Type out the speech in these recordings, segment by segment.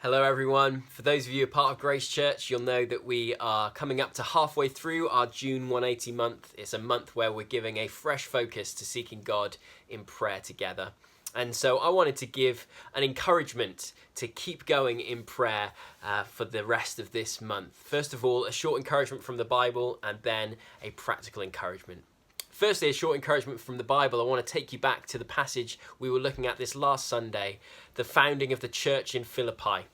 Hello everyone. For those of you who are part of Grace Church, you'll know that we are coming up to halfway through our June 180 month. It's a month where we're giving a fresh focus to seeking God in prayer together. And so I wanted to give an encouragement to keep going in prayer for the rest of this month. First of all, a short encouragement from the Bible and then a practical encouragement. Firstly, a short encouragement from the Bible. I want to take you back to the passage we were looking at this last Sunday, the founding of the church in Philippi.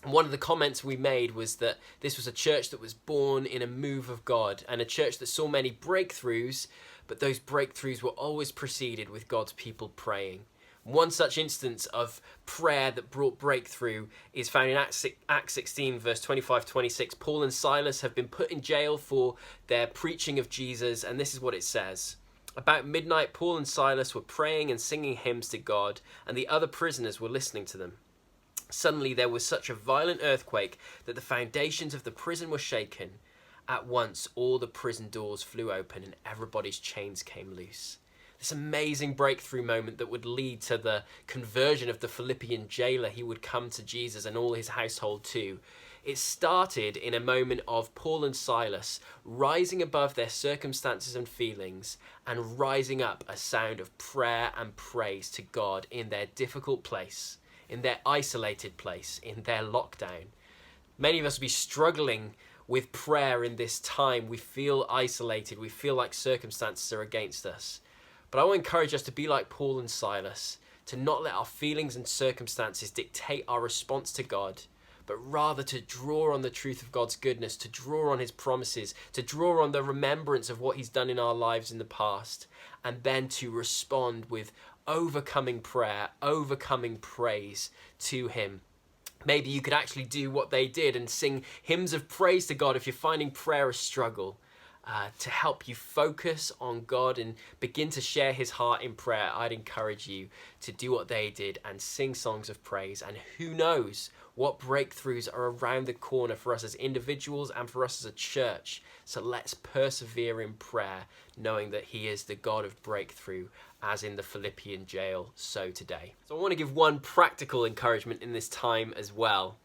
And one of the comments we made was that this was a church that was born in a move of God and a church that saw many breakthroughs, but those breakthroughs were always preceded with God's people praying. One such instance of prayer that brought breakthrough is found in Acts 16, verse 25-26. Paul and Silas have been put in jail for their preaching of Jesus, and this is what it says. About midnight, Paul and Silas were praying and singing hymns to God, and the other prisoners were listening to them. Suddenly there was such a violent earthquake that the foundations of the prison were shaken. At once all the prison doors flew open and everybody's chains came loose. This amazing breakthrough moment that would lead to the conversion of the Philippian jailer. He would come to Jesus and all his household too. It started in a moment of Paul and Silas rising above their circumstances and feelings and rising up a sound of prayer and praise to God in their difficult place, in their isolated place, in their lockdown. Many of us will be struggling with prayer in this time. We feel isolated. We feel like circumstances are against us. But I want to encourage us to be like Paul and Silas, to not let our feelings and circumstances dictate our response to God, but rather to draw on the truth of God's goodness, to draw on his promises, to draw on the remembrance of what he's done in our lives in the past, and then to respond with overcoming prayer, overcoming praise to him. Maybe you could actually do what they did and sing hymns of praise to God if you're finding prayer a struggle. To help you focus on God and begin to share his heart in prayer, I'd encourage you to do what they did and sing songs of praise. And who knows what breakthroughs are around the corner for us as individuals and for us as a church. So let's persevere in prayer, knowing that he is the God of breakthrough, as in the Philippian jail, so today. So I want to give one practical encouragement in this time as well.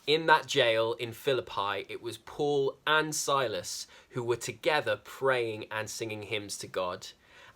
In that jail in Philippi, it was Paul and Silas who were together praying and singing hymns to God.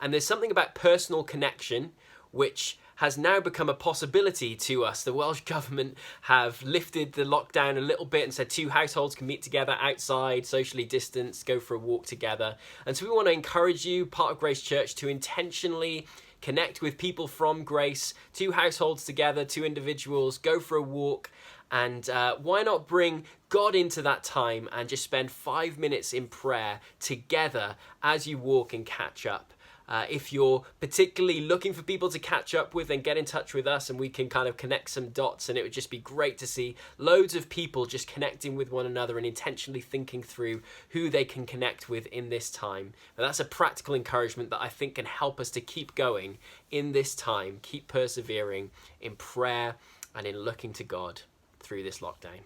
And there's something about personal connection which has now become a possibility to us. The Welsh government have lifted the lockdown a little bit and said 2 households can meet together outside, socially distanced, go for a walk together. And so we want to encourage you, part of Grace Church, to intentionally connect with people from Grace, 2 households together, 2 individuals, go for a walk. And why not bring God into that time and just spend 5 minutes in prayer together as you walk and catch up. If you're particularly looking for people to catch up with, then get in touch with us and we can kind of connect some dots, and it would just be great to see loads of people just connecting with one another and intentionally thinking through who they can connect with in this time. And that's a practical encouragement that I think can help us to keep going in this time, keep persevering in prayer and in looking to God through this lockdown.